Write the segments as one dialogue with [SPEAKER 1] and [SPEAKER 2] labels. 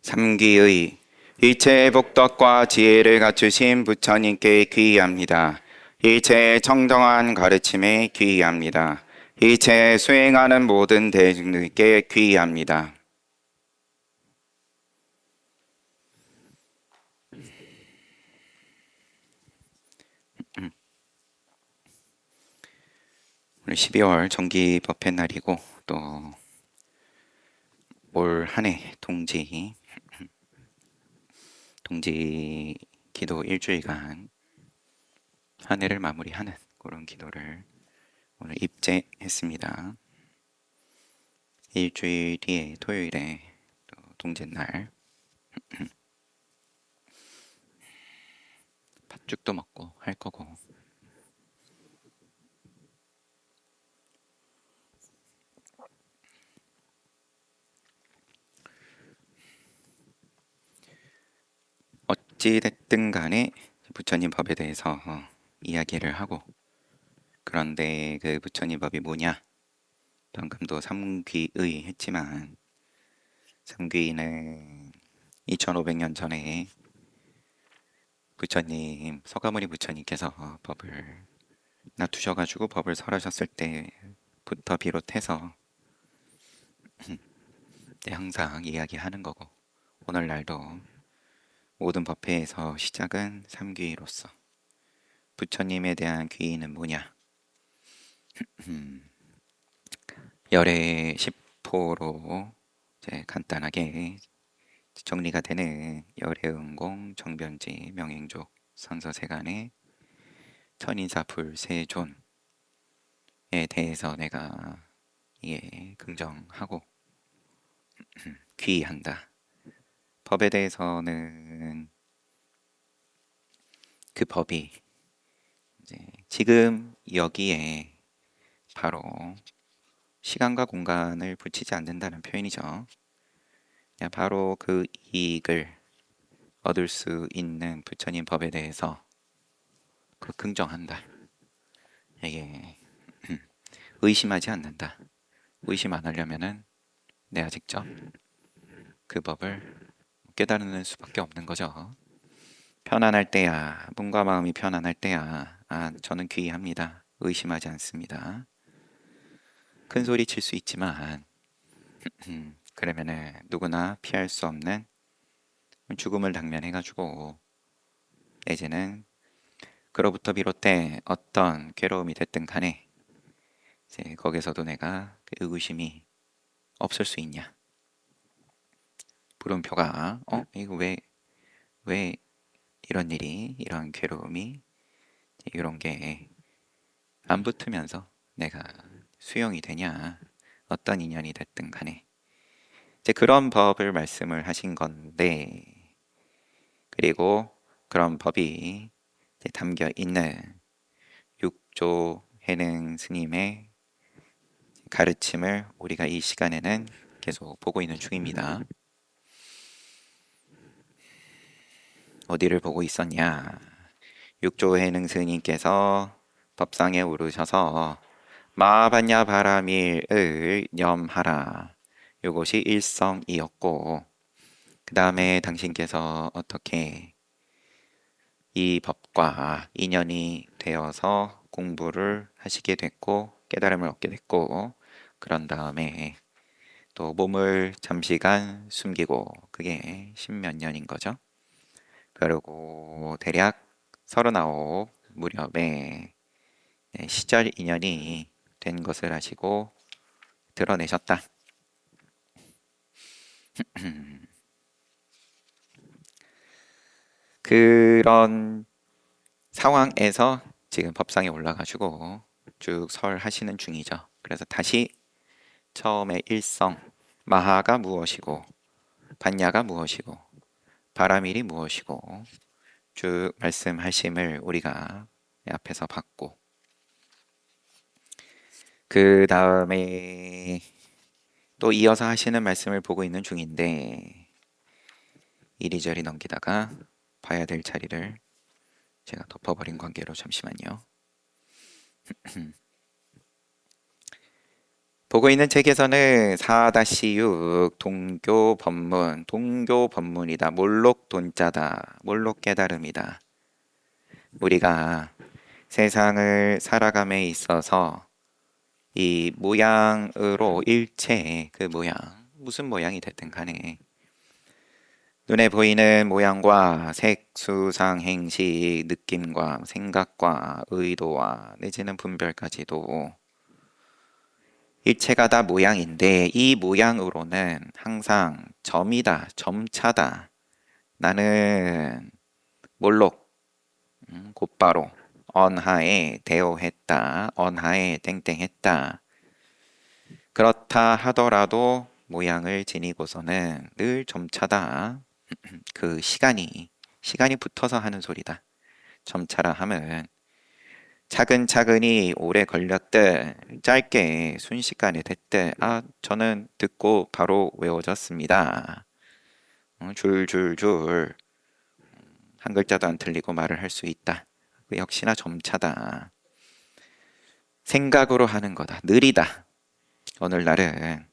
[SPEAKER 1] 삼귀의 일체의 복덕과 지혜를 갖추신 부처님께 귀의합니다. 일체의 청정한 가르침에 귀의합니다. 일체에 수행하는 모든 대중들께 귀의합니다. 오늘 12월 정기 법회 날이고 또 올 한 해 동지 기도 일주일간 한 해를 마무리하는 그런 기도를 오늘 입제했습니다. 일주일 뒤에 토요일에 또 동짓날 팥죽도 먹고 할 거고 어찌됐든 간에 부처님 법에 대해서 이야기를 하고, 그런데 그 부처님 법이 뭐냐? 방금도 삼귀의 했지만 삼귀는 2500년 전에 부처님 서가모니 부처님께서 법을 놔두셔가지고 법을 설하셨을 때부터 비롯해서 항상 이야기하는 거고, 오늘날도 모든 법회에서 시작은 삼귀로서 부처님에 대한 귀의는 뭐냐? 열의 10호로 간단하게 정리가 되는 열애응공, 정변지, 명행족, 선서세간의 천인사 불세존에 대해서 내가 긍정하고 귀의한다. 법에 대해서는 그 법이 지금 여기에 바로 시간과 공간을 붙이지 않는다는 표현이죠. 그냥 바로 그 이익을 얻을 수 있는 부처님 법에 대해서 긍정한다. 이게 의심하지 않는다. 의심 안 하려면은 내가 직접 그 법을 깨달는 수밖에 없는 거죠. 편안할 때야, 몸과 마음이 편안할 때야, 저는 귀의합니다. 의심하지 않습니다. 큰 소리 칠 수 있지만 그러면은 누구나 피할 수 없는 죽음을 당면해가지고 이제는 그로부터 비롯된 어떤 괴로움이 됐든 간에 이제 거기서도 내가 그 의구심이 없을 수 있냐? 물음표가 이거 왜 이런 일이, 이런 괴로움이, 이런 게 안 붙으면서 내가 수용이 되냐? 어떤 인연이 됐든 간에 이제 그런 법을 말씀을 하신 건데, 그리고 그런 법이 담겨 있는 육조 해능 스님의 가르침을 우리가 이 시간에는 계속 보고 있는 중입니다. 어디를 보고 있었냐? 육조 해능 스님께서 법상에 오르셔서 마반야 바라밀을 염하라, 요것이 일성이었고, 그 다음에 당신께서 어떻게 이 법과 인연이 되어서 공부를 하시게 됐고 깨달음을 얻게 됐고, 그런 다음에 또 몸을 잠시간 숨기고, 그게 십몇 년인 거죠. 그리고 대략 39 무렵에 시절 인연이 된 것을 아시고 드러내셨다. 그런 상황에서 지금 법상에 올라가지고 쭉 설하시는 중이죠. 그래서 다시 처음에 일성, 마하가 무엇이고 반야가 무엇이고 바라밀이 무엇이고 쭉 말씀하심을 우리가 앞에서 봤고, 그 다음에 또 이어서 하시는 말씀을 보고 있는 중인데, 이리저리 넘기다가 봐야 될 자리를 제가 덮어버린 관계로 잠시만요. 보고 있는 책에서는 4-6 동교 법문이다. 몰록 돈자다. 몰록 깨달음이다. 우리가 세상을 살아감에 있어서 이 모양으로 일체 그 모양, 무슨 모양이 됐든 간에 눈에 보이는 모양과 색, 수상, 행식, 느낌과 생각과 의도와 내지는 분별까지도 일체가 다 모양인데 이 모양으로는 항상 점이다, 점차다. 나는 몰록, 곧바로 언하에 대오했다, 언하에 땡땡했다. 그렇다 하더라도 모양을 지니고서는 늘 점차다. 그 시간이 붙어서 하는 소리다. 점차라 함은 차근차근히 오래 걸렸든 짧게 순식간에 됐든 저는 듣고 바로 외워졌습니다. 줄줄줄 한 글자도 안 틀리고 말을 할 수 있다. 그 역시나 점차다. 생각으로 하는 거다. 느리다. 오늘날은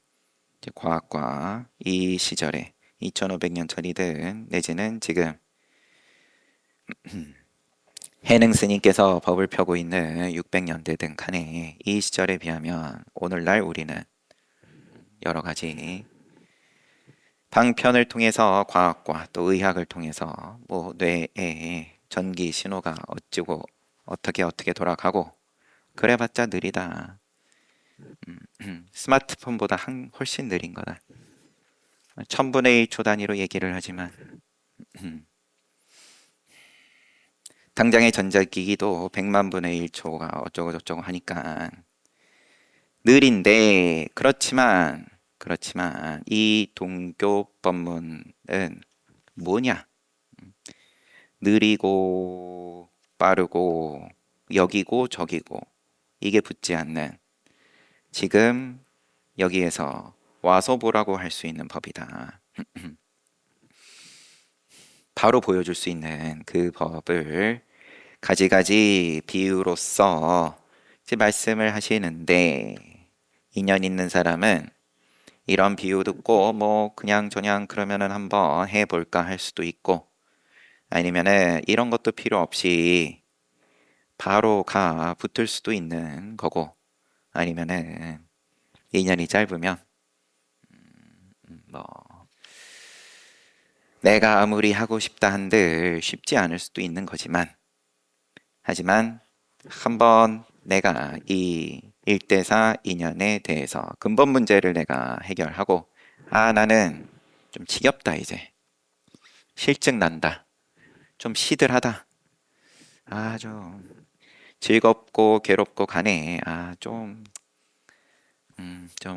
[SPEAKER 1] 이제 과학과 이 시절에 2500년 전이든 내지는 지금 해능 스님께서 법을 펴고 있는 600년대 등 간에 이 시절에 비하면 오늘날 우리는 여러 가지 방편을 통해서 과학과 또 의학을 통해서 뭐 뇌에 전기 신호가 어찌고 어떻게 돌아가고 그래봤자 느리다. 스마트폰보다 훨씬 느린 거다. 1000분의 1초 단위로 얘기를 하지만 당장의 전자기기도 100만 분의 1초가 어쩌고 저쩌고 하니까 느린데 그렇지만 이 동교 법문은 뭐냐? 느리고 빠르고 여기고 저기고 이게 붙지 않는 지금 여기에서 와서 보라고 할 수 있는 법이다. 바로 보여줄 수 있는 그 법을 가지가지 비유로서 이제 말씀을 하시는데 인연 있는 사람은 이런 비유 듣고 뭐 그냥 저냥 그러면은 한번 해볼까 할 수도 있고 아니면은 이런 것도 필요 없이 바로 가 붙을 수도 있는 거고 아니면은 인연이 짧으면 뭐 내가 아무리 하고 싶다 한들 쉽지 않을 수도 있는 거지만 하지만 한번 내가 이 1대4 인연에 대해서 근본 문제를 내가 해결하고 나는 좀 지겹다 이제 실증 난다 좀 시들하다 좀 즐겁고 괴롭고 가네 좀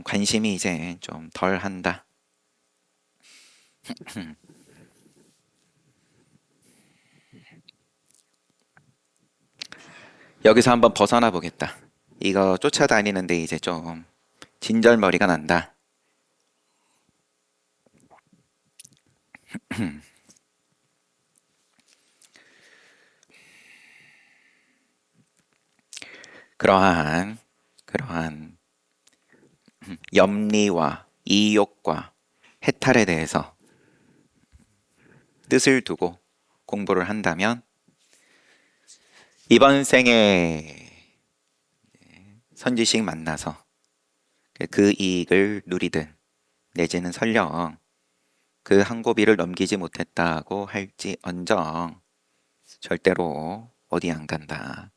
[SPEAKER 1] 관심이 이제 좀 덜 한다 여기서 한번 벗어나 보겠다 이거 쫓아다니는데 이제 좀 진절머리가 난다 그러한 염리와 이욕과 해탈에 대해서 뜻을 두고 공부를 한다면 이번 생에 선지식 만나서 그 이익을 누리든 내지는 설령 그 한 고비를 넘기지 못했다고 할지언정 절대로 어디 안 간다.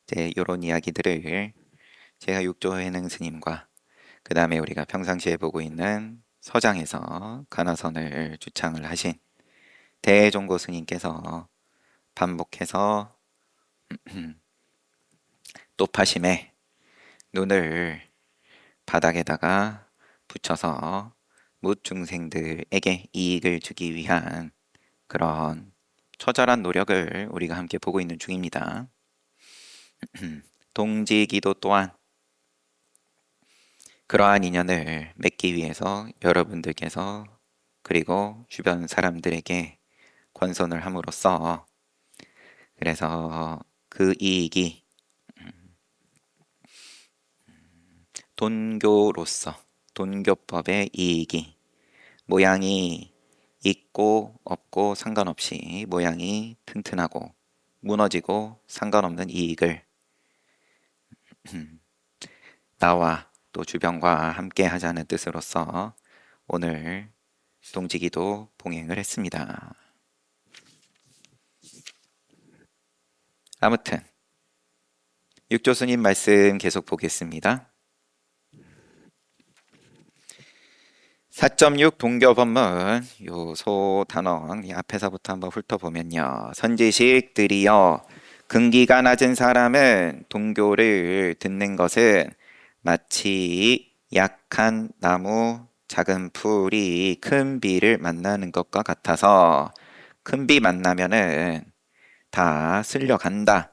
[SPEAKER 1] 이제 이런 이야기들을 제가 육조해능 스님과 그 다음에 우리가 평상시에 보고 있는 서장에서 간화선을 주창을 하신 대종고 스님께서 반복해서 또파심에 눈을 바닥에다가 붙여서 묻 중생들에게 이익을 주기 위한 그런 처절한 노력을 우리가 함께 보고 있는 중입니다. 동지기도 또한 그러한 인연을 맺기 위해서 여러분들께서 그리고 주변 사람들에게 권선을 함으로써 그래서 그 이익이 돈교로서 돈교법의 이익이 모양이 있고 없고 상관없이 모양이 튼튼하고 무너지고 상관없는 이익을 나와 또 주변과 함께 하자는 뜻으로서 오늘 동지기도 봉행을 했습니다. 아무튼 육조스님 말씀 계속 보겠습니다. 4.6 동교법문 요소 단원 앞에서부터 한번 훑어보면요. 선지식들이여 근기가 낮은 사람은 동교를 듣는 것은 마치 약한 나무 작은 풀이 큰 비를 만나는 것과 같아서 큰 비 만나면은 다 쓸려간다.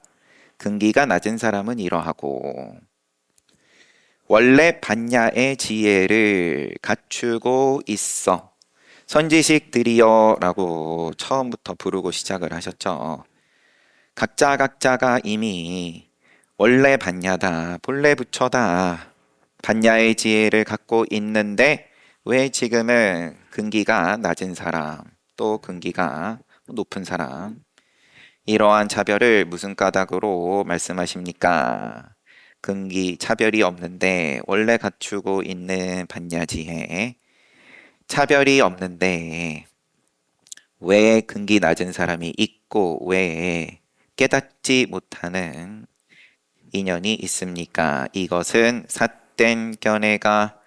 [SPEAKER 1] 근기가 낮은 사람은 이러하고 원래 반야의 지혜를 갖추고 있어. 선지식들이여 라고 처음부터 부르고 시작을 하셨죠. 각자가 이미 원래 반야다, 본래 부처다, 반야의 지혜를 갖고 있는데 왜 지금은 근기가 낮은 사람, 또 근기가 높은 사람, 이러한 차별을 무슨 까닭으로 말씀하십니까? 근기 차별이 없는데 원래 갖추고 있는 반야지혜 차별이 없는데 왜 근기 낮은 사람이 있고 왜 깨닫지 못하는 인연이 있습니까? 이것은 삿된 견해가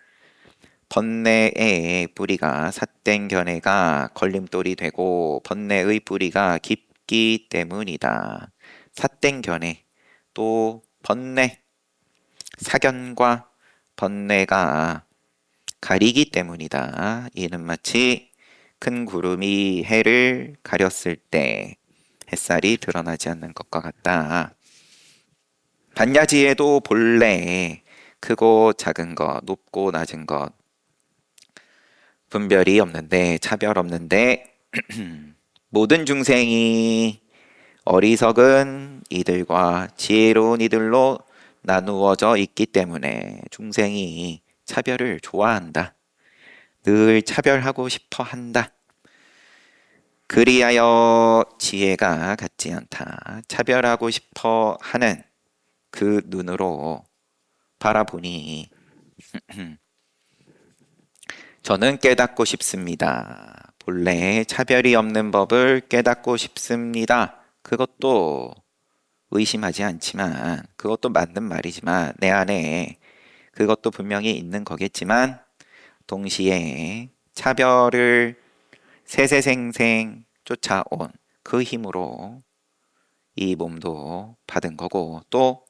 [SPEAKER 1] 번뇌의 뿌리가 삿된 견해가 걸림돌이 되고 번뇌의 뿌리가 깊기 때문이다. 삿된 견해 또 번뇌 사견과 번뇌가 가리기 때문이다. 이는 마치 큰 구름이 해를 가렸을 때 햇살이 드러나지 않는 것과 같다. 반야지에도 본래 크고 작은 것, 높고 낮은 것 분별이 없는데 차별 없는데 모든 중생이 어리석은 이들과 지혜로운 이들로 나누어져 있기 때문에 중생이 차별을 좋아한다. 늘 차별하고 싶어 한다. 그리하여 지혜가 같지 않다. 차별하고 싶어 하는 그 눈으로 바라보니 저는 깨닫고 싶습니다. 본래 차별이 없는 법을 깨닫고 싶습니다. 그것도 의심하지 않지만 그것도 맞는 말이지만 내 안에 그것도 분명히 있는 거겠지만 동시에 차별을 세세생생 쫓아온 그 힘으로 이 몸도 받은 거고 또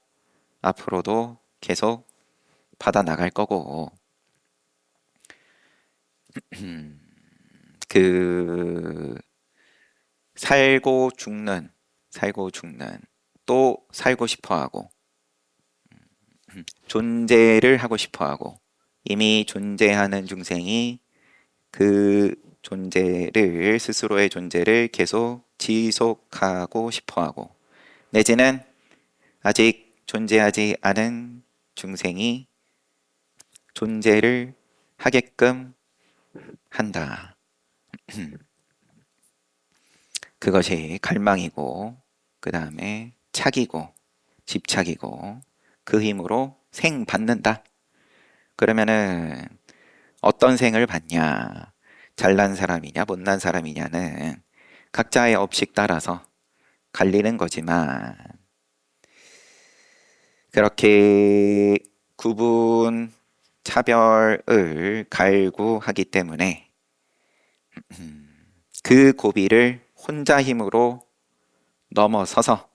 [SPEAKER 1] 앞으로도 계속 받아 나갈 거고 그 살고 죽는 또 살고 싶어 하고 존재를 하고 싶어 하고 이미 존재하는 중생이 그 존재를 스스로의 존재를 계속 지속하고 싶어 하고 내지는 아직 존재하지 않은 중생이 존재를 하게끔 한다. 그것이 갈망이고 그 다음에 착이고 집착이고 그 힘으로 생 받는다. 그러면은 어떤 생을 받냐? 잘난 사람이냐 못난 사람이냐는 각자의 업식 따라서 갈리는 거지만 그렇게 구분 차별을 갈구하기 때문에 그 고비를 혼자 힘으로 넘어서서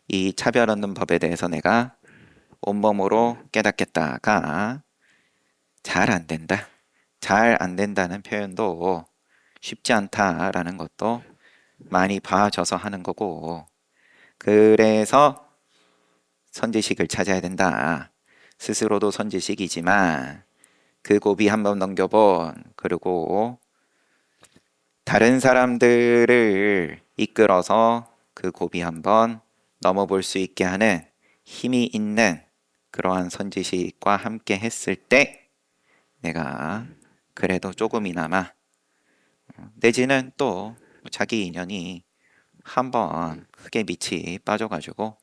[SPEAKER 1] 이 차별 없는 법에 대해서 내가 온몸으로 깨닫겠다가 잘 안 된다. 잘 안 된다는 표현도 쉽지 않다라는 것도 많이 봐져서 하는 거고 그래서 선지식을 찾아야 된다. 스스로도 선지식이지만 그 고비 한번 넘겨본 그리고 다른 사람들을 이끌어서 그 고비 한번 넘어볼 수 있게 하는 힘이 있는 그러한 선지식과 함께 했을 때 내가 그래도 조금이나마 내지는 또 자기 인연이 한번 크게 밑이 빠져가지고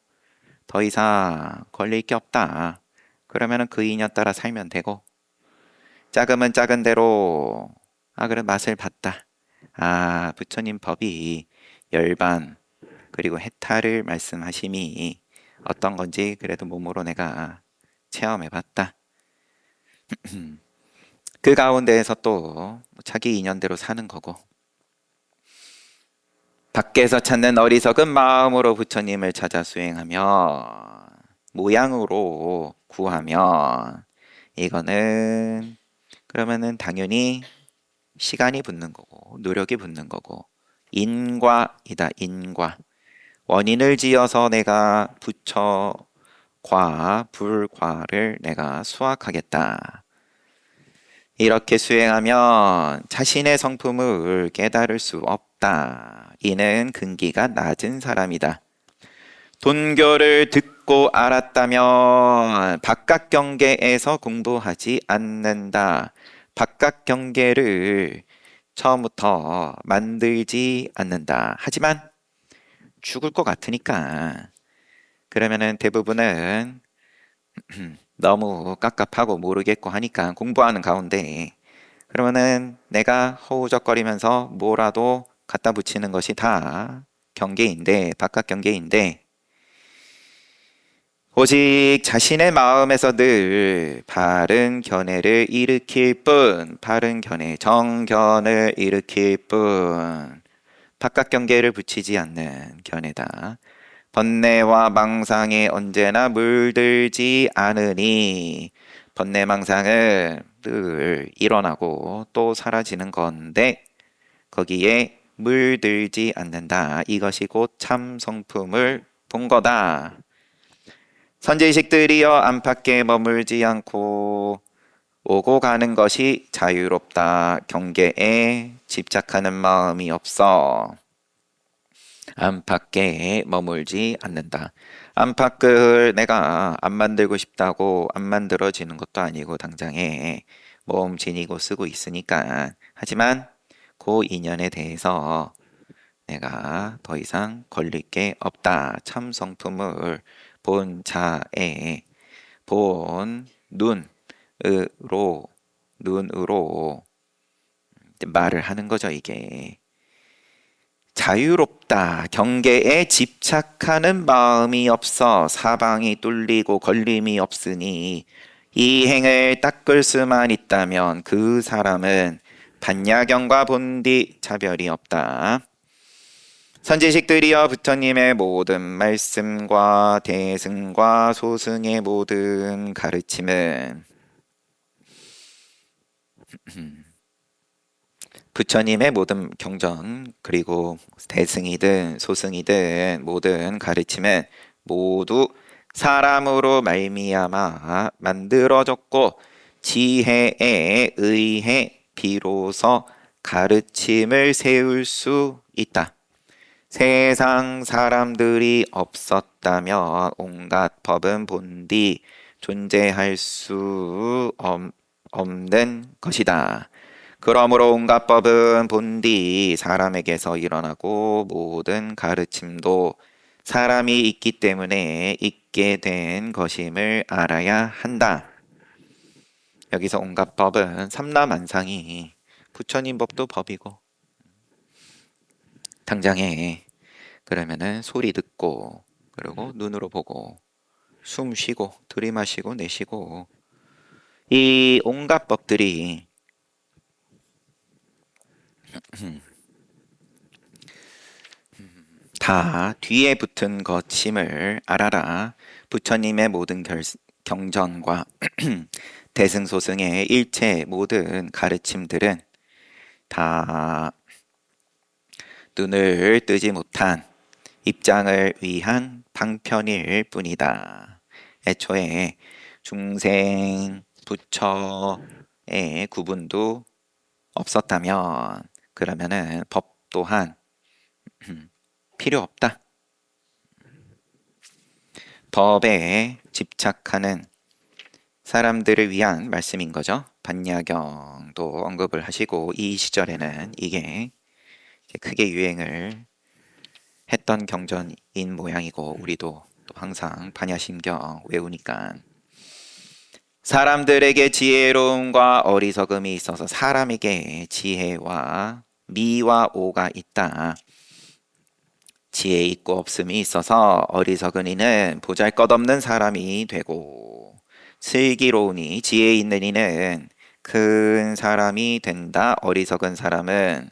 [SPEAKER 1] 더 이상 걸릴 게 없다. 그러면은 그 인연 따라 살면 되고 작으면 작은 대로 그래 맛을 봤다. 부처님 법이 열반 그리고 해탈을 말씀하심이 어떤 건지 그래도 몸으로 내가 체험해 봤다. 그 가운데에서 또 자기 인연대로 사는 거고 밖에서 찾는 어리석은 마음으로 부처님을 찾아 수행하며 모양으로 구하면 이거는 그러면은 당연히 시간이 붙는 거고 노력이 붙는 거고 인과이다. 인과 원인을 지어서 내가 부처과 불과를 내가 수확하겠다. 이렇게 수행하면 자신의 성품을 깨달을 수 없다. 이는 근기가 낮은 사람이다. 돈교를 듣고 알았다면 바깥 경계에서 공부하지 않는다. 바깥 경계를 처음부터 만들지 않는다. 하지만 죽을 것 같으니까 그러면은 대부분은 너무 깝깝하고 모르겠고 하니까 공부하는 가운데 그러면은 내가 허우적거리면서 뭐라도 갖다 붙이는 것이 다 경계인데 바깥 경계인데 오직 자신의 마음에서 늘 바른 견해를 일으킬 뿐 바른 견해 정견을 일으킬 뿐 바깥 경계를 붙이지 않는 견해다. 번뇌와 망상에 언제나 물들지 않으니 번뇌 망상은 늘 일어나고 또 사라지는 건데 거기에 물들지 않는다. 이것이 곧 참 성품을 본 거다. 선지식들이여 안팎에 머물지 않고 오고 가는 것이 자유롭다. 경계에 집착하는 마음이 없어 안팎에 머물지 않는다. 안팎을 내가 안 만들고 싶다고 안 만들어지는 것도 아니고 당장에 몸 지니고 쓰고 있으니까 하지만 그 인연에 대해서 내가 더 이상 걸릴 게 없다. 참 성품을 본 자에 본 눈으로 말을 하는 거죠. 이게 자유롭다. 경계에 집착하는 마음이 없어 사방이 뚫리고 걸림이 없으니 이 행을 닦을 수만 있다면 그 사람은 반야경과 본디 차별이 없다. 선지식들이여 부처님의 모든 말씀과 대승과 소승의 모든 가르침은 부처님의 모든 경전 그리고 대승이든 소승이든 모든 가르침은 모두 사람으로 말미암아 만들어졌고 지혜에 의해 비로소 가르침을 세울 수 있다. 세상 사람들이 없었다면 온갖 법은 본디 존재할 수 없는 것이다. 그러므로 온갖 법은 본디 사람에게서 일어나고 모든 가르침도 사람이 있기 때문에 있게 된 것임을 알아야 한다. 여기서 온갖 법은 삼라만상이 부처님 법도 법이고 당장에 그러면은 소리 듣고 그리고 눈으로 보고 숨 쉬고 들이마시고 내쉬고 이 온갖 법들이 다 뒤에 붙은 것임을 알아라. 부처님의 모든 경전과 대승소승의 일체 모든 가르침들은 다 눈을 뜨지 못한 입장을 위한 방편일 뿐이다. 애초에 중생, 부처의 구분도 없었다면 그러면은 법 또한 필요 없다. 법에 집착하는 사람들을 위한 말씀인 거죠. 반야경도 언급을 하시고 이 시절에는 이게 크게 유행을 했던 경전인 모양이고 우리도 또 항상 반야심경 외우니까 사람들에게 지혜로움과 어리석음이 있어서 사람에게 지혜와 미와 오가 있다. 지혜 있고 없음이 있어서 어리석은 이는 보잘것없는 사람이 되고 슬기로우니 지혜 있는 이는 큰 사람이 된다. 어리석은 사람은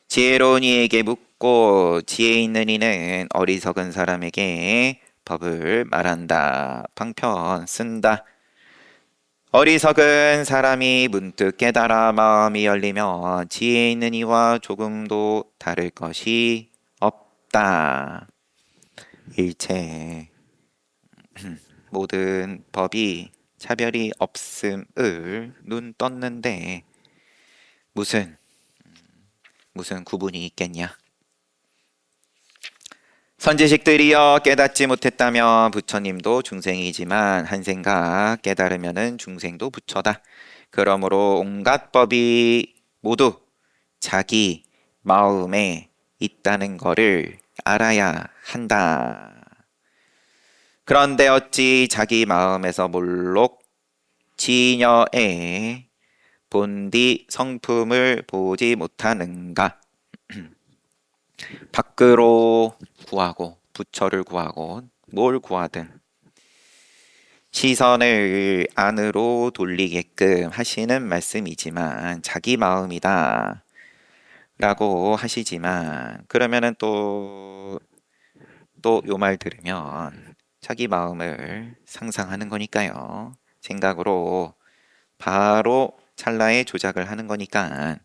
[SPEAKER 1] 지혜로운 이에게 묻고 지혜 있는 이는 어리석은 사람에게 법을 말한다. 방편 쓴다. 어리석은 사람이 문득 깨달아 마음이 열리면 지혜 있는 이와 조금도 다를 것이 없다. 일체 모든 법이 차별이 없음을 눈 떴는데 무슨 구분이 있겠냐? 선지식들이여 깨닫지 못했다면 부처님도 중생이지만 한 생각 깨달으면은 중생도 부처다. 그러므로 온갖 법이 모두 자기 마음에 있다는 거를 알아야 한다. 그런데 어찌 자기 마음에서 몰록 지녀의 본디 성품을 보지 못하는가? 밖으로 구하고 부처를 구하고 뭘 구하든 시선을 안으로 돌리게끔 하시는 말씀이지만 자기 마음이다 라고 하시지만 그러면은 또 요 말 들으면 자기 마음을 상상하는 거니까요. 생각으로 바로 찰나에 조작을 하는 거니까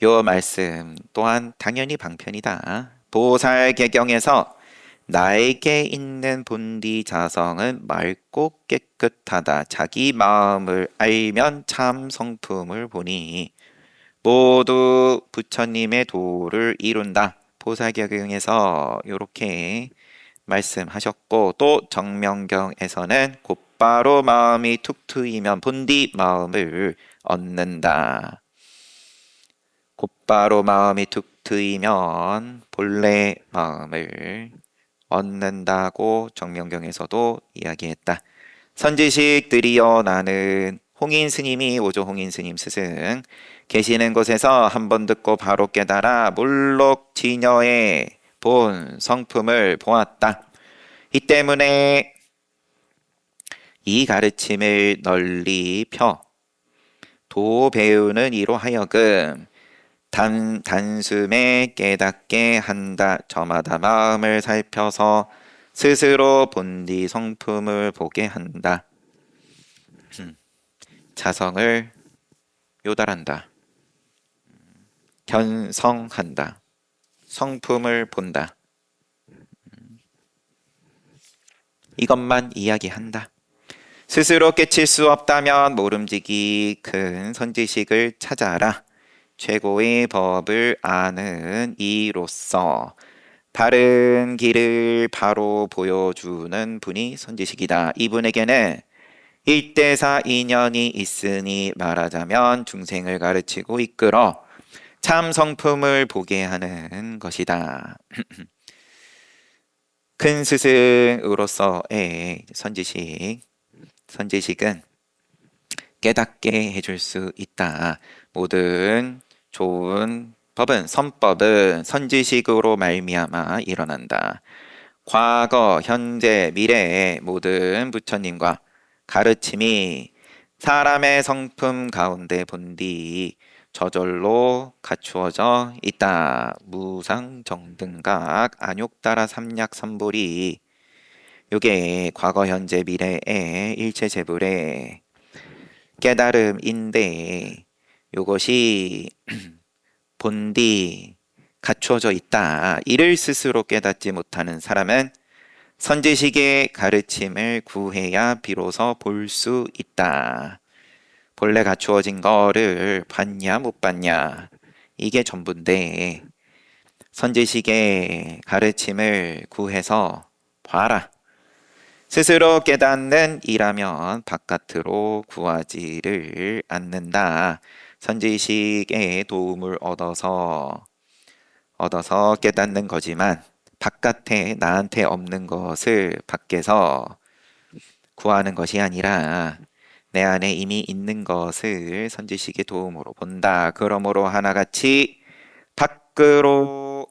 [SPEAKER 1] 요 말씀 또한 당연히 방편이다. 보살개경에서 나에게 있는 본디 자성은 맑고 깨끗하다. 자기 마음을 알면 참 성품을 보니 모두 부처님의 도를 이룬다. 보살개경에서 이렇게 말씀하셨고 또 정명경에서는 곧바로 마음이 툭 트이면 본디 마음을 얻는다. 곧바로 마음이 툭 트이면 본래 마음을 얻는다고 정명경에서도 이야기했다. 선지식들이여 나는 홍인 스님이 오조 홍인 스님 스승 계시는 곳에서 한 번 듣고 바로 깨달아 물록 지녀의 본 성품을 보았다. 이 때문에 이 가르침을 널리 펴 도 배우는 이로 하여금 단숨에 깨닫게 한다. 저마다 마음을 살펴서 스스로 본디 성품을 보게 한다. 자성을 요달한다. 견성한다. 성품을 본다. 이것만 이야기한다. 스스로 깨칠 수 없다면 모름지기 큰 선지식을 찾아라. 최고의 법을 아는 이로써 바른 길을 바로 보여주는 분이 선지식이다. 이분에게는 1대4 인연이 있으니 말하자면 중생을 가르치고 이끌어 참 성품을 보게 하는 것이다. 큰 스승으로서의 선지식은 깨닫게 해줄 수 있다. 모든 좋은 법은 선법은 선지식으로 말미암아 일어난다. 과거, 현재, 미래의 모든 부처님과 가르침이 사람의 성품 가운데 본디 저절로 갖추어져 있다. 무상정등각 안욕따라 삼약삼보리 요게 과거, 현재, 미래의 일체재불의 깨달음인데 요것이 본디 갖추어져 있다. 이를 스스로 깨닫지 못하는 사람은 선지식의 가르침을 구해야 비로소 볼 수 있다. 본래 갖추어진 거를 봤냐 못 봤냐 이게 전부인데 선지식의 가르침을 구해서 봐라. 스스로 깨닫는 이라면 바깥으로 구하지를 않는다. 선지식의 도움을 얻어서 깨닫는 거지만 바깥에 나한테 없는 것을 밖에서 구하는 것이 아니라 내 안에 이미 있는 것을 선지식의 도움으로 본다. 그러므로 하나같이 밖으로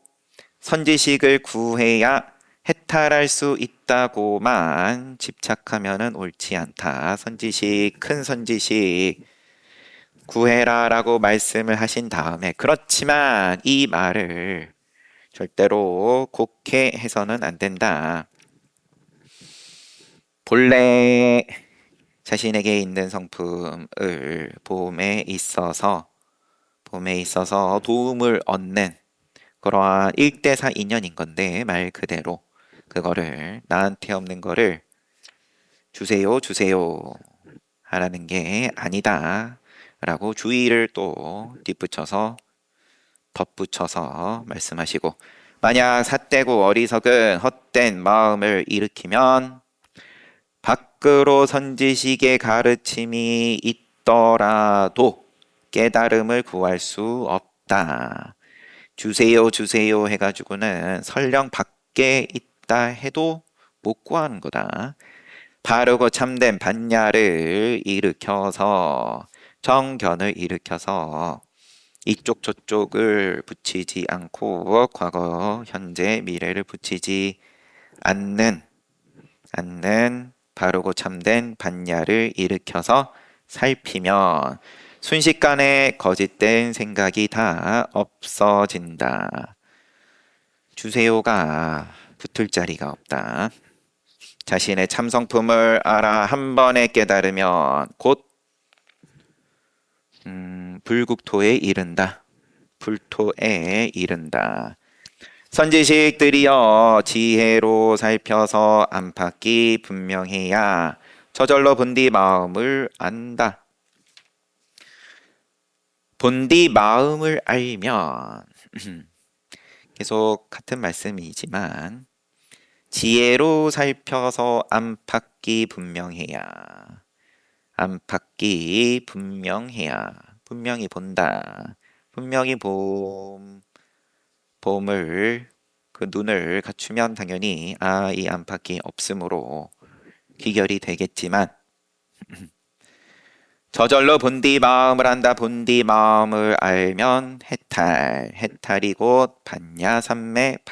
[SPEAKER 1] 선지식을 구해야 해탈할 수 있다고만 집착하면은 옳지 않다. 선지식, 큰 선지식 구해라라고 말씀을 하신 다음에 그렇지만 이 말을 절대로 곡해 해서는 안 된다. 본래 자신에게 있는 성품을 봄에 있어서 도움을 얻는 그러한 1대4 인연인 건데 말 그대로 그거를 나한테 없는 거를 주세요 하라는 게 아니다 라고 주의를 또 덧붙여서 말씀하시고 만약 삿되고 어리석은 헛된 마음을 일으키면 밖으로 선지식의 가르침이 있더라도 깨달음을 구할 수 없다. 주세요 해가지고는 설령 밖에 있다 해도 못 구하는 거다. 바르고 참된 반야를 일으켜서 정견을 일으켜서 이쪽 저쪽을 붙이지 않고 과거, 현재, 미래를 붙이지 않는 바르고 참된 반야를 일으켜서 살피면 순식간에 거짓된 생각이 다 없어진다. 주세요가 붙을 자리가 없다. 자신의 참성품을 알아 한 번에 깨달으면 곧 불국토에 이른다. 불토에 이른다. 선지식들이여 지혜로 살펴서 안팎이 분명해야 저절로 본디 마음을 안다. 본디 마음을 알면 계속 같은 말씀이지만 지혜로 살펴서 안팎이 분명해야 분명히 본다. 분명히 봄을 그 눈을 갖추면 당연히 이 안팎이 없으므로 귀결이 되겠지만 저절로 본디 마음을 안다. 본디 마음을 알면 해탈이 곧 반야삼매가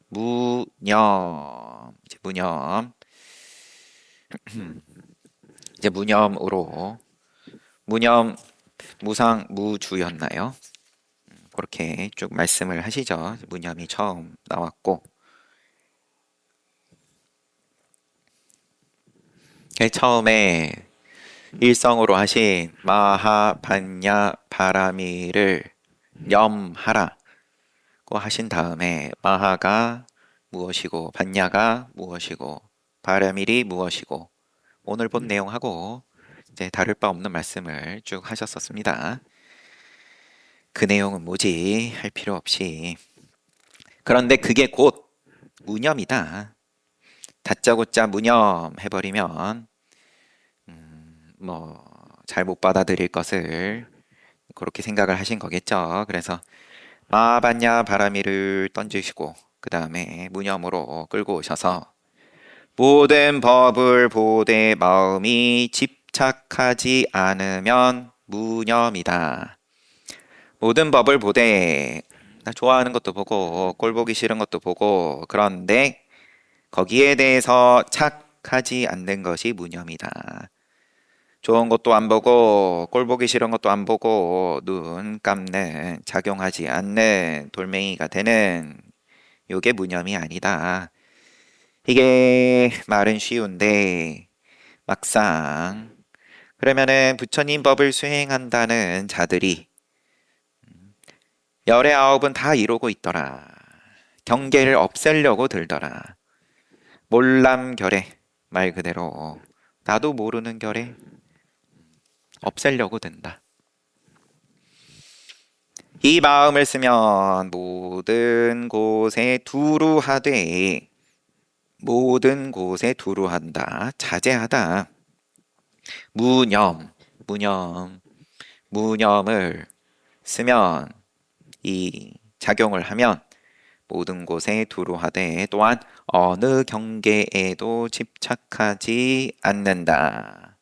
[SPEAKER 1] 무념. 이제 무념으로 무상 무주였나요? 그렇게 쭉 말씀을 하시죠. 무념이 처음 나왔고 처음에 일성으로 하신 마하반야 바라미를 염하라고 하신 다음에 마하가 무엇이고 반야가 무엇이고 바라밀이 무엇이고 오늘 본 내용하고 이제 다를 바 없는 말씀을 쭉 하셨었습니다. 그 내용은 뭐지 할 필요 없이 그런데 그게 곧 무념이다. 다짜고짜 무념 해버리면 뭐 잘 못 받아들일 것을 그렇게 생각을 하신 거겠죠. 그래서 마반야 바라미를 던지시고 그 다음에 무념으로 끌고 오셔서 모든 법을 보되 마음이 집착하지 않으면 무념이다. 모든 법을 보되 나 좋아하는 것도 보고 꼴 보기 싫은 것도 보고 그런데 거기에 대해서 착하지 않는 것이 무념이다. 좋은 것도 안 보고 꼴 보기 싫은 것도 안 보고 눈 감는 작용하지 않는 돌멩이가 되는 요게 무념이 아니다. 이게 말은 쉬운데 막상 그러면은 부처님 법을 수행한다는 자들이 열의 아홉은 다 이루고 있더라. 경계를 없애려고 들더라. 몰람결에 말 그대로 나도 모르는 결에 없애려고 든다. 이 마음을 쓰면 모든 곳에 두루 하되 모든 곳에 두루한다. 자제하다. 무념, 무념, 무념을 쓰면 이 작용을 하면 모든 곳에 두루하되 또한 어느 경계에도 집착하지 않는다.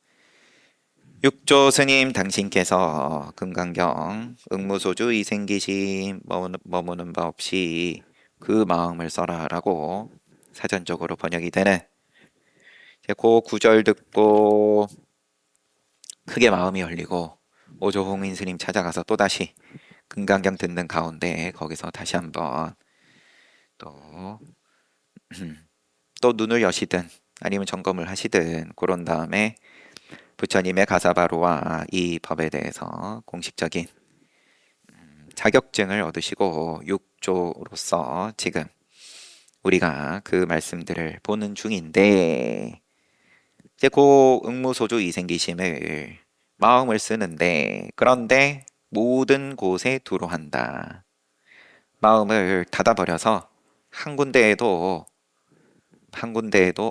[SPEAKER 1] 육조 스님 당신께서 금강경 응무소주 이생기심 머무는 바 없이 그 마음을 써라라고 사전적으로 번역이 되는 그 구절 듣고 크게 마음이 열리고 오조홍인 스님 찾아가서 또다시 금강경 듣는 가운데 거기서 다시 한번 또, 또 눈을 여시든 아니면 점검을 하시든 그런 다음에 부처님의 가사바로와 이 법에 대해서 공식적인 자격증을 얻으시고 육조로서 지금 우리가 그 말씀들을 보는 중인데 이제 그 응무소조 이생기심을 마음을 쓰는데 그런데 모든 곳에 두루한다. 마음을 닫아버려서 한 군데에도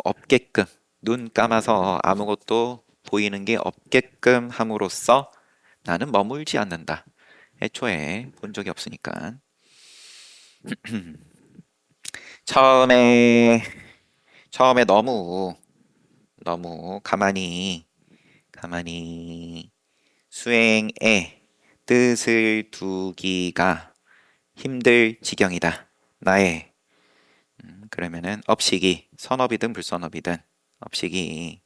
[SPEAKER 1] 없게끔 눈 감아서 아무것도 보이는 게 없게끔 함으로써 나는 머물지 않는다. 애초에 본 적이 없으니까. 처음에 너무 가만히 수행에 뜻을 두기가 힘들 지경이다. 나의 그러면은 업식이 선업이든 불선업이든 업식이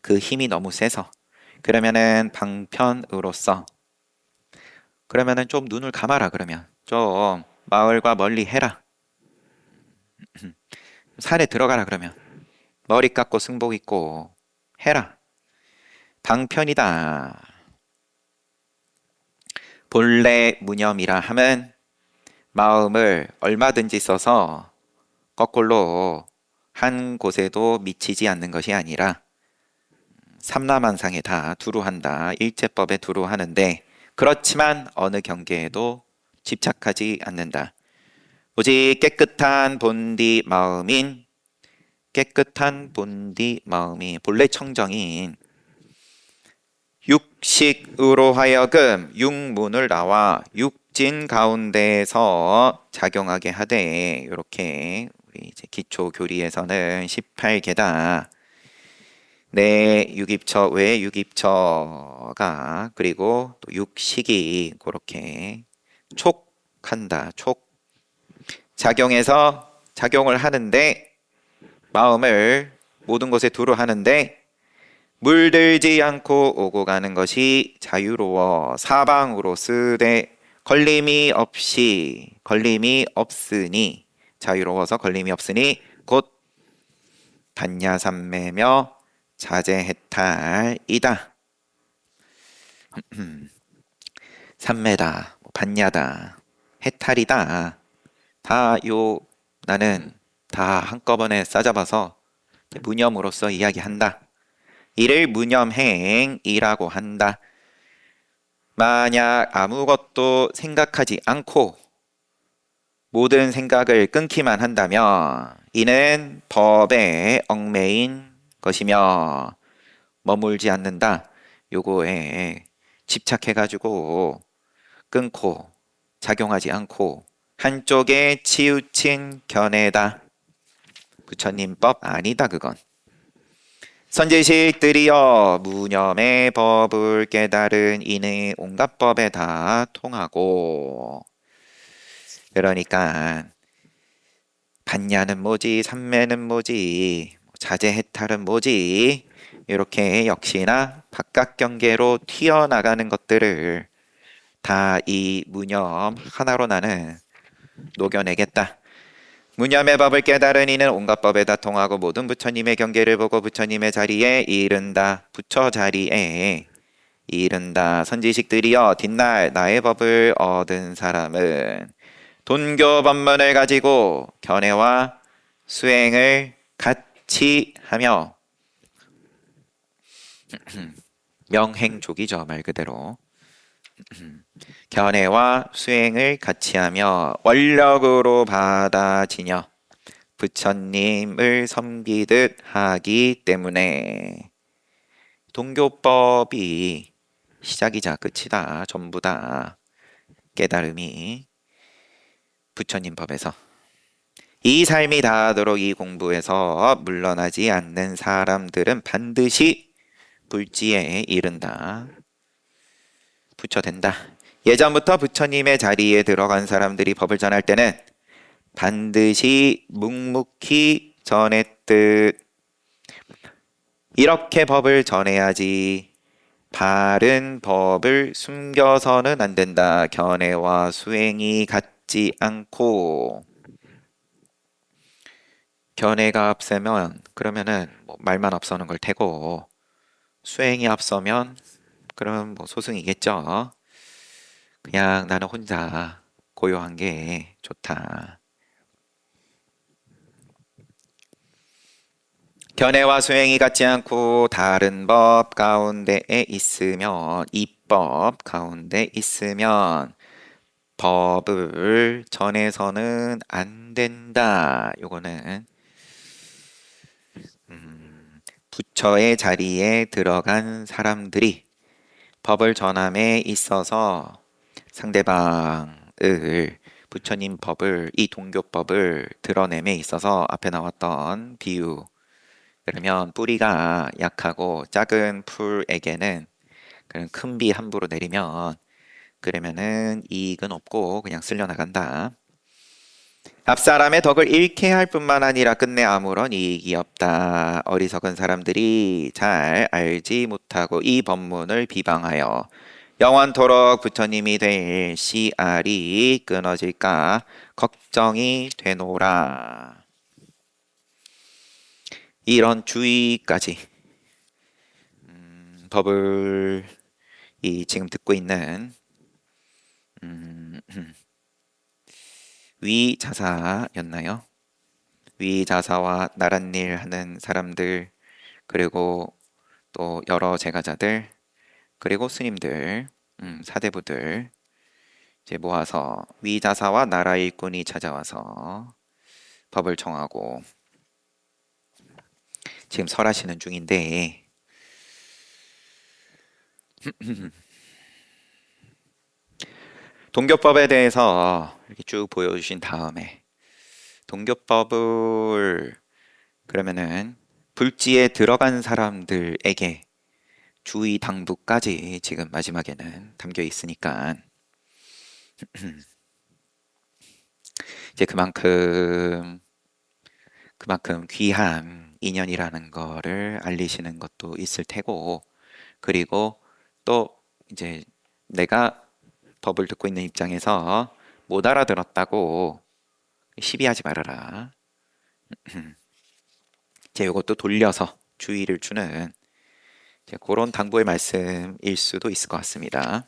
[SPEAKER 1] 그 힘이 너무 세서 그러면은 방편으로서 그러면은 좀 눈을 감아라. 그러면 좀 마을과 멀리 해라. 산에 들어가라. 그러면 머리 깎고 승복 입고 해라. 방편이다. 본래 무념이라 함은 마음을 얼마든지 써서 거꾸로 한 곳에도 미치지 않는 것이 아니라 삼라만상에 다 두루한다. 일체법에 두루하는데 그렇지만 어느 경계에도 집착하지 않는다. 오직 깨끗한 본디 마음인 본래 청정인 육식으로 하여금 육문을 나와 육진 가운데에서 작용하게 하되 이렇게 우리 이제 기초 교리에서는 18계다. 내 육입처 외 육입처가 그리고 또 육식이 그렇게 촉한다. 작용을 하는데 마음을 모든 것에 두루 하는데 물들지 않고 오고 가는 것이 자유로워 사방으로 쓰되 걸림이 없으니 자유로워서 걸림이 없으니 곧 반야삼매며 자제해탈이다. 삼매다, 반야다, 해탈이다. 나는 다 한꺼번에 싸잡아서 무념으로서 이야기한다. 이를 무념행이라고 한다. 만약 아무것도 생각하지 않고 모든 생각을 끊기만 한다면 이는 법에 얽매인 것이며 머물지 않는다. 요거에 집착해가지고 끊고 작용하지 않고 한쪽에 치우친 견해다. 부처님법 아니다 그건. 선지식들이여 무념의 법을 깨달은 이는 온갖 법에 다 통하고 그러니까 반야는 뭐지 삼매는 뭐지 자제해탈은 뭐지 이렇게 역시나 바깥 경계로 튀어나가는 것들을 다 이 무념 하나로 나는 녹여내겠다. 무념의 법을 깨달은 이는 온갖 법에 다 통하고 모든 부처님의 경계를 보고 부처님의 자리에 이른다. 부처 자리에 이른다. 선지식들이여 뒷날 나의 법을 얻은 사람은 돈교 법문을 가지고 견해와 수행을 같이 하며 명행족이죠. 말 그대로 견해와 수행을 같이 하며 원력으로 받아지녀 부처님을 섬기듯 하기 때문에 동교법이 시작이자 끝이다. 전부 다 깨달음이 부처님 법에서 이 삶이 다하도록 이 공부에서 물러나지 않는 사람들은 반드시 불지에 이른다. 부처된다. 예전부터 부처님의 자리에 들어간 사람들이 법을 전할 때는 반드시 묵묵히 전했듯 이렇게 법을 전해야지 바른 법을 숨겨서는 안 된다. 견해와 수행이 같지 않고 견해가 앞서면 그러면은 뭐 말만 앞서는 걸 테고 수행이 앞서면 그러면 뭐 소승이겠죠. 그냥 나는 혼자 고요한 게 좋다. 견해와 수행이 같지 않고 다른 법 가운데에 있으면 이법 가운데 있으면 법을 전해서는 안 된다. 요거는 부처의 자리에 들어간 사람들이 법을 전함에 있어서 상대방을 부처님 법을 이 동교법을 드러냄에 있어서 앞에 나왔던 비유 그러면 뿌리가 약하고 작은 풀에게는 그런 큰 비 함부로 내리면 그러면은 이익은 없고 그냥 쓸려나간다. 앞사람의 덕을 잃게 할 뿐만 아니라 끝내 아무런 이익이 없다. 어리석은 사람들이 잘 알지 못하고 이 법문을 비방하여 영원토록 부처님이 될 씨알이 끊어질까 걱정이 되노라. 이런 주의까지 법을 지금 듣고 있는 위자사였나요? 위자사와 나랏 일 하는 사람들 그리고 또 여러 제가자들 그리고 스님들 사대부들 이제 모아서 위자사와 나라 일꾼이 찾아와서 법을 정하고 지금 설하시는 중인데 동교법에 대해서 이렇게 쭉 보여주신 다음에 동교법을 그러면은 불지에 들어간 사람들에게 주의 당부까지 지금 마지막에는 담겨 있으니까 이제 그만큼 귀한 인연이라는 거를 알리시는 것도 있을 테고 그리고 또 이제 내가 법을 듣고 있는 입장에서 못 알아들었다고 시비하지 말아라. 이제 이것도 돌려서 주의를 주는 그런 당부의 말씀일 수도 있을 것 같습니다.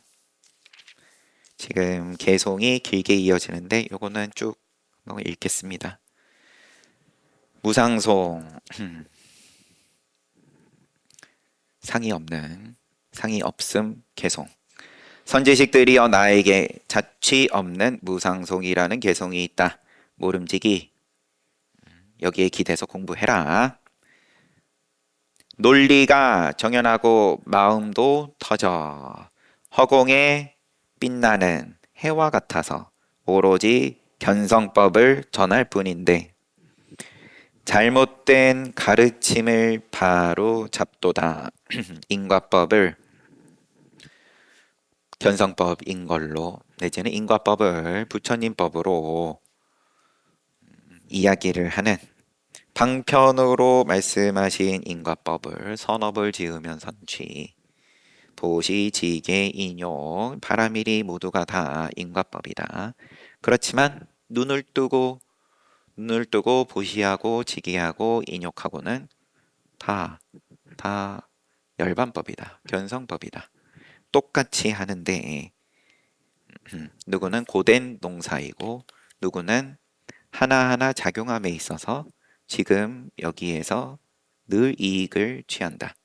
[SPEAKER 1] 지금 개송이 길게 이어지는데 요거는 쭉 읽겠습니다. 무상송 상이 없음 개송 선지식들이여 나에게 자취 없는 무상송이라는 개송이 있다. 모름지기 여기에 기대서 공부해라. 논리가 정연하고 마음도 터져 허공에 빛나는 해와 같아서 오로지 견성법을 전할 뿐인데 잘못된 가르침을 바로 잡도다. 인과법을 견성법인 걸로 내지는 인과법을 부처님 법으로 이야기를 하는 방편으로 말씀하신 인과법을 선업을 지으면 선취 보시 지계 인용 바라밀이 모두가 다 인과법이다. 그렇지만 눈을 뜨고 보시하고 지기하고 인욕하고는 다 열반법이다. 견성법이다. 똑같이 하는데 누구는 고된 농사이고 누구는 하나하나 작용함에 있어서 지금 여기에서 늘 이익을 취한다.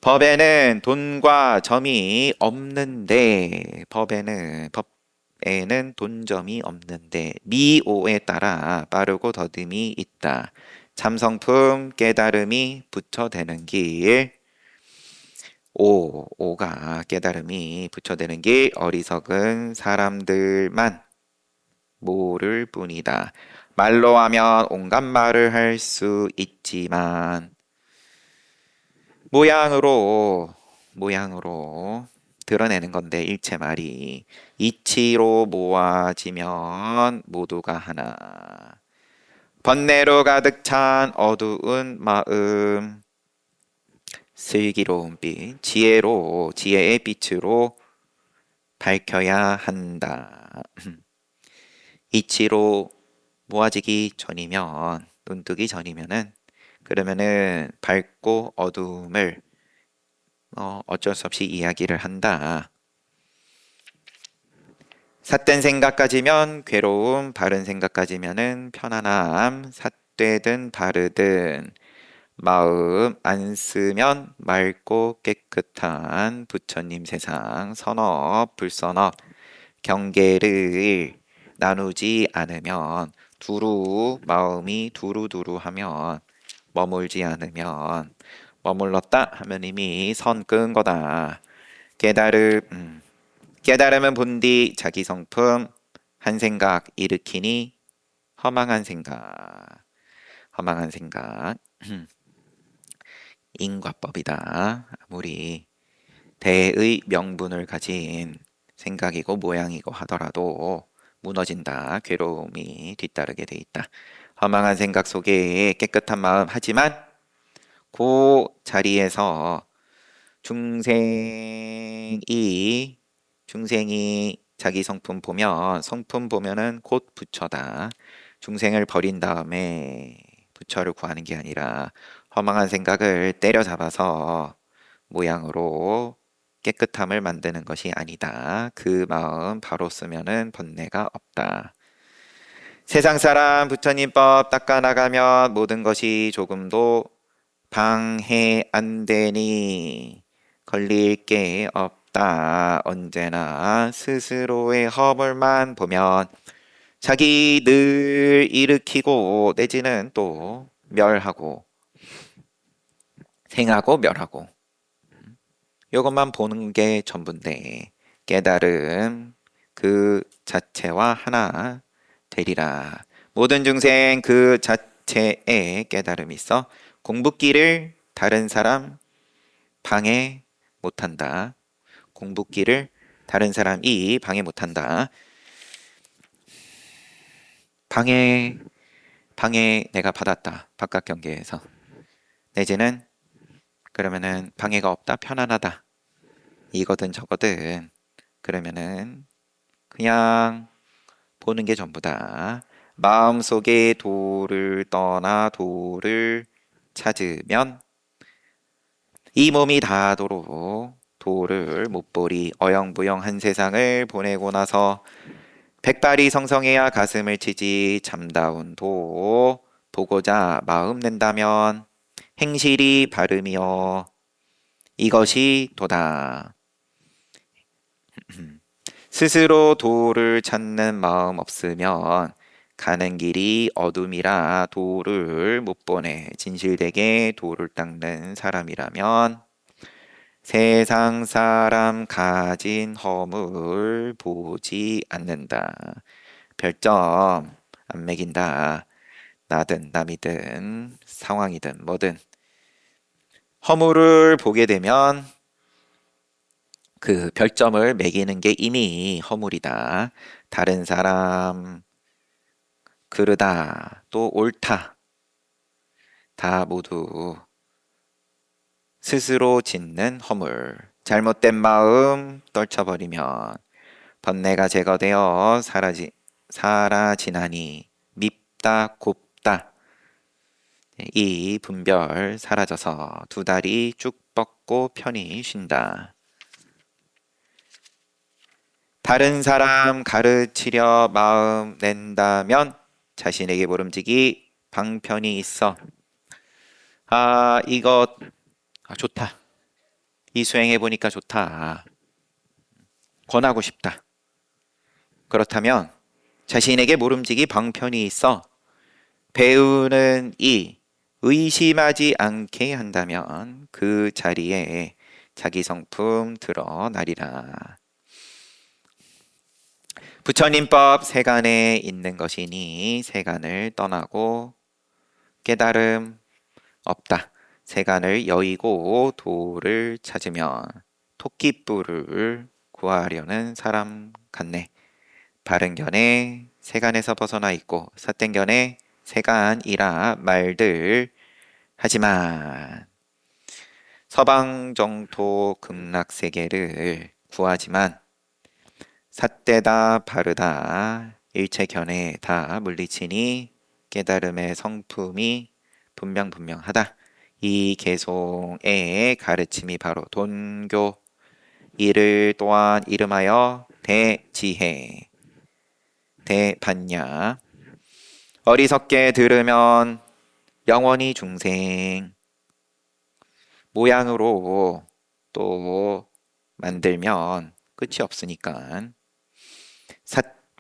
[SPEAKER 1] 법에는 돈과 점이 없는데 법에는 에는 돈점이 없는데 미오에 따라 빠르고 더듬이 있다. 참성품 깨달음이 부처되는 길. 오가 깨달음이 부처되는 길. 어리석은 사람들만 모를 뿐이다. 말로 하면 온갖 말을 할 수 있지만 모양으로 드러내는 건데 일체 말이 이치로 모아지면 모두가 하나. 번뇌로 가득 찬 어두운 마음, 슬기로운 빛, 지혜의 빛으로 밝혀야 한다. 이치로 모아지기 전이면, 눈 뜨기 전이면은, 그러면은 밝고 어두움을 어쩔 수 없이 이야기를 한다. 삿된 생각 가지면 괴로움, 바른 생각 가지면은 편안함, 삿되든 바르든 마음 안 쓰면 맑고 깨끗한 부처님 세상 선업, 불선업, 경계를 나누지 않으면 마음이 두루두루하면 머물지 않으면 머물렀다 하면 이미 선 끈 거다. 깨달음은 본디 자기 성품 한 생각 일으키니 허망한 생각 인과법이다. 아무리 대의 명분을 가진 생각이고 모양이고 하더라도 무너진다. 괴로움이 뒤따르게 돼 있다. 허망한 생각 속에 깨끗한 마음 하지만 그 자리에서 중생이 자기 성품 보면은 곧 부처다. 중생을 버린 다음에 부처를 구하는 게 아니라 허망한 생각을 때려잡아서 모양으로 깨끗함을 만드는 것이 아니다. 그 마음 바로 쓰면은 번뇌가 없다. 세상 사람 부처님법 닦아 나가면 모든 것이 조금도 방해 안 되니 걸릴 게 없다. 언제나 스스로의 허물만 보면 자기 늘 일으키고 내지는 또 멸하고 생하고 멸하고 이것만 보는 게 전부인데 깨달음 그 자체와 하나 되리라. 모든 중생 그 자체에 깨달음이 있어 공부길을 다른 사람 방해 못한다. 공부길을 다른 사람이 방해 못한다. 방해 내가 받았다. 바깥 경계에서. 내지는 그러면은 방해가 없다. 편안하다. 이거든 저거든. 그러면은 그냥 보는 게 전부다. 마음속에 도를 떠나 도를 찾으면 이 몸이 닿도록 도를 못 보리. 어영부영한 세상을 보내고 나서 백발이 성성해야 가슴을 치지. 참다운 도 보고자 마음 낸다면 행실이 바름이여 이것이 도다. 스스로 도를 찾는 마음 없으면 가는 길이 어둠이라 도를 못 보내. 진실되게 도를 닦는 사람이라면 세상 사람 가진 허물 보지 않는다. 별점 안 매긴다. 나든 남이든 상황이든 뭐든 허물을 보게 되면 그 별점을 매기는 게 이미 허물이다. 다른 사람 그르다 또 옳다 다 모두 스스로 짓는 허물. 잘못된 마음 떨쳐버리면 번뇌가 제거되어 사라지나니 밉다 곱다 이 분별 사라져서 두 다리 쭉 뻗고 편히 쉰다. 다른 사람 가르치려 마음 낸다면 자신에게 모름지기 방편이 있어. 이거 좋다. 이 수행해 보니까 좋다. 권하고 싶다. 그렇다면 자신에게 모름지기 방편이 있어 배우는 이 의심하지 않게 한다면 그 자리에 자기 성품 드러나리라. 부처님법 세간에 있는 것이니 세간을 떠나고 깨달음 없다. 세간을 여의고 도를 찾으면 토끼뿔을 구하려는 사람 같네. 바른견에 세간에서 벗어나 있고 삿된견에 세간이라 말들 하지만 서방 정토 극락세계를 구하지만 삿대다 바르다 일체견에 다 물리치니 깨달음의 성품이 분명하다. 이 개송의 가르침이 바로 돈교. 이를 또한 이름하여 대지혜, 대반야. 어리석게 들으면 영원히 중생. 모양으로 또 만들면 끝이 없으니까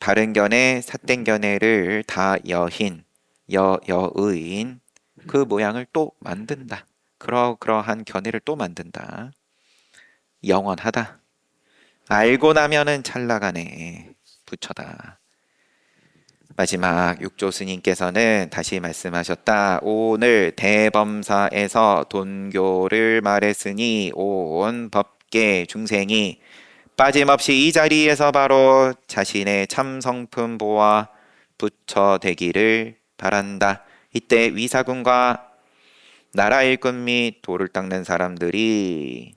[SPEAKER 1] 바른견에 삿된견에를 다 여의인 그 모양을 또 만든다. 그러한 견해를 또 만든다. 영원하다. 알고 나면은 찰나가네. 부처다. 마지막 육조 스님께서는 다시 말씀하셨다. 오늘 대범사에서 돈교를 말했으니 온 법계 중생이 빠짐없이 이 자리에서 바로 자신의 참성품 보아 부처 되기를 바란다. 이때 위사군과 나라 일꾼 및 도를 닦는 사람들이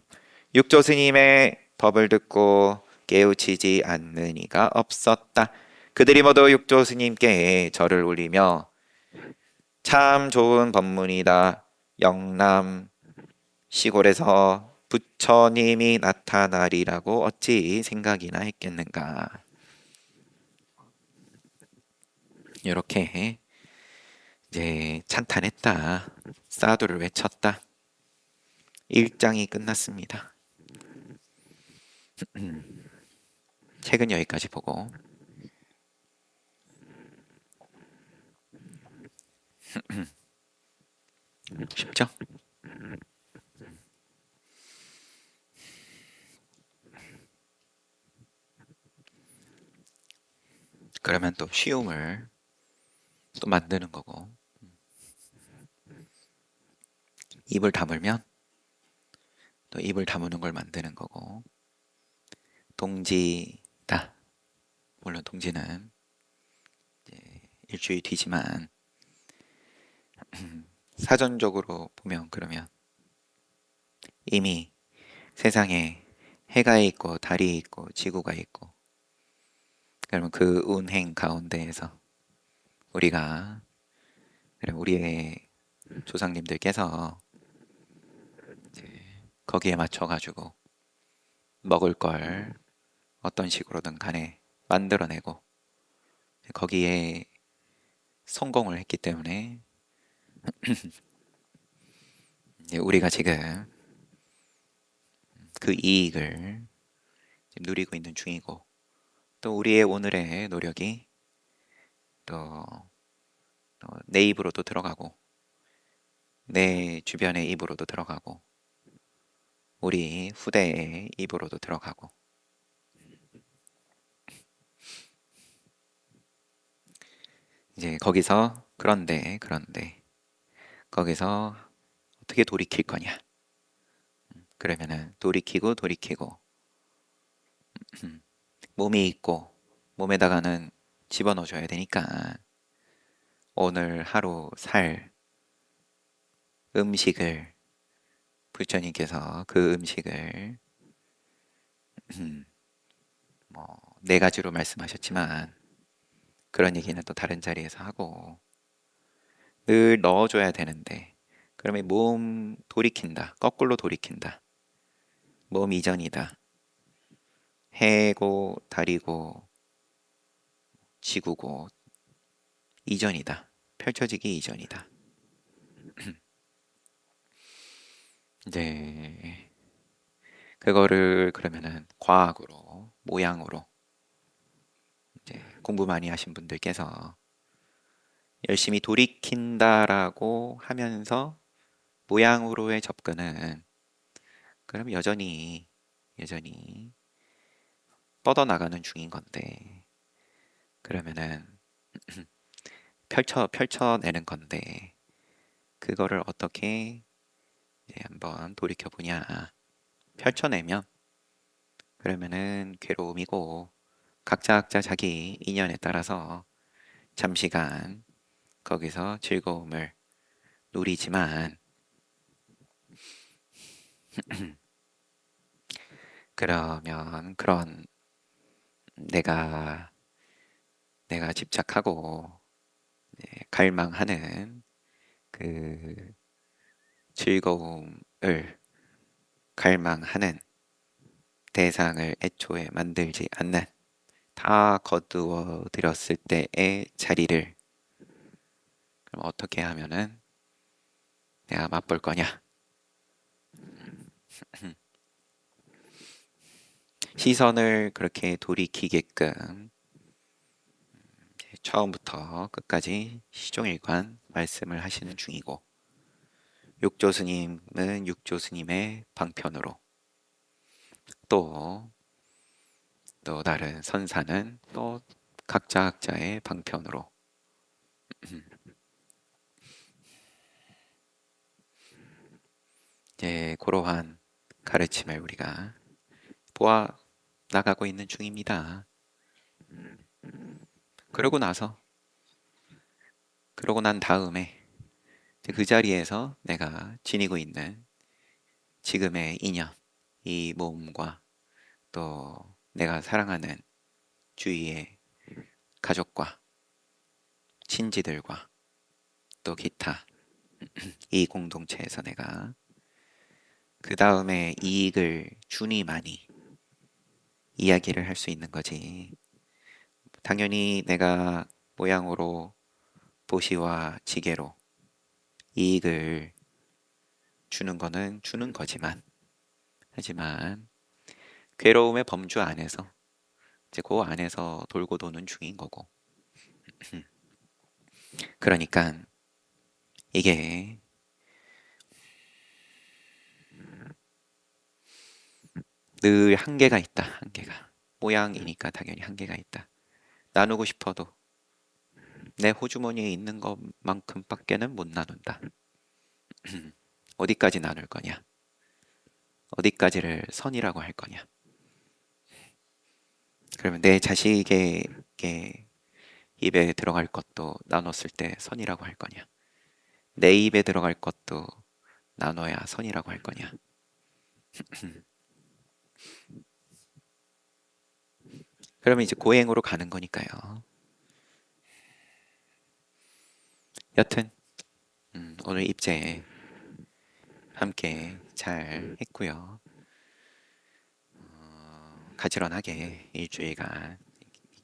[SPEAKER 1] 육조 스님의 법을 듣고 깨우치지 않는 이가 없었다. 그들이 모두 육조 스님께 절을 올리며 참 좋은 법문이다. 영남 시골에서 부처님이 나타나리라고 어찌 생각이나 했겠는가. 이렇게 이제 찬탄했다. 사두를 외쳤다. 1장이 끝났습니다. 책은 여기까지 보고 쉽죠? 그러면 또 쉬움을 또 만드는 거고 입을 다물면 또 입을 다무는 걸 만드는 거고 동지다. 물론 동지는 이제 일주일 뒤지만 사전적으로 보면 그러면 이미 세상에 해가 있고 달이 있고 지구가 있고 그러면 그 운행 가운데에서 우리가 우리의 조상님들께서 거기에 맞춰가지고 먹을 걸 어떤 식으로든 간에 만들어내고 거기에 성공을 했기 때문에 우리가 지금 그 이익을 누리고 있는 중이고 또 우리의 오늘의 노력이 또 내 입으로도 들어가고 내 주변의 입으로도 들어가고 우리 후대의 입으로도 들어가고 이제 거기서 그런데 거기서 어떻게 돌이킬 거냐. 그러면은 돌이키고 몸이 있고 몸에다가는 집어넣어줘야 되니까 오늘 하루 살 음식을 부처님께서 그 음식을 뭐 네 가지로 말씀하셨지만 그런 얘기는 또 다른 자리에서 하고 늘 넣어줘야 되는데 그러면 몸 돌이킨다. 거꾸로 돌이킨다. 몸 이전이다. 해고 달이고 지구고 이전이다. 펼쳐지기 이전이다. 이제 그거를 그러면은 과학으로 모양으로 공부 많이 하신 분들께서 열심히 돌이킨다라고 하면서 모양으로의 접근은 그럼 여전히 뻗어나가는 중인 건데 그러면은 펼쳐내는 건데 그거를 어떻게 이제 한번 돌이켜 보냐. 펼쳐내면 그러면은 괴로움이고 각자 자기 인연에 따라서 잠시간 거기서 즐거움을 누리지만 그러면 그런 내가 집착하고 갈망하는 그 즐거움을 갈망하는 대상을 애초에 만들지 않는 다 거두어 들였을 때의 자리를 그럼 어떻게 하면은 내가 맛볼 거냐? 시선을 그렇게 돌이키게끔 처음부터 끝까지 시종일관 말씀을 하시는 중이고 육조 스님은 육조 스님의 방편으로 또 다른 선사는 또 각자의 방편으로 이제 그러한 가르침을 우리가 보아 나가고 있는 중입니다. 그러고 난 다음에 그 자리에서 내가 지니고 있는 지금의 인연, 이 몸과 또 내가 사랑하는 주위의 가족과 친지들과 또 기타 이 공동체에서 내가 그 다음에 이익을 주니만이 이야기를 할 수 있는 거지. 당연히 내가 모양으로 보시와 지게로 이익을 주는 거는 주는 거지만 하지만 괴로움의 범주 안에서 이제 그 안에서 돌고 도는 중인 거고 그러니까 이게 늘 한계가 있다. 한계가 모양이니까 당연히 한계가 있다. 나누고 싶어도 내 호주머니에 있는 것만큼밖에는 못 나눈다. 어디까지 나눌 거냐? 어디까지를 선이라고 할 거냐? 그러면 내 자식에게 입에 들어갈 것도 나눴을 때 선이라고 할 거냐? 내 입에 들어갈 것도 나눠야 선이라고 할 거냐? 그러면 이제 고행으로 가는 거니까요. 여튼 오늘 입제 함께 잘 했고요. 가지런하게 일주일간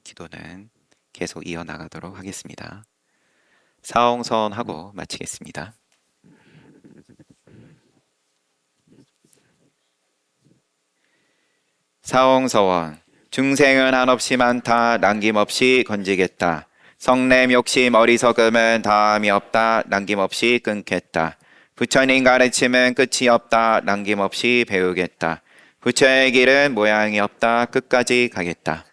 [SPEAKER 1] 기도는 계속 이어나가도록 하겠습니다. 사홍선하고 마치겠습니다. 사홍서원 중생은 한없이 많다 남김없이 건지겠다. 성냄 욕심 어리석음은 다함이 없다 남김없이 끊겠다. 부처님 가르침은 끝이 없다 남김없이 배우겠다. 부처의 길은 모양이 없다 끝까지 가겠다.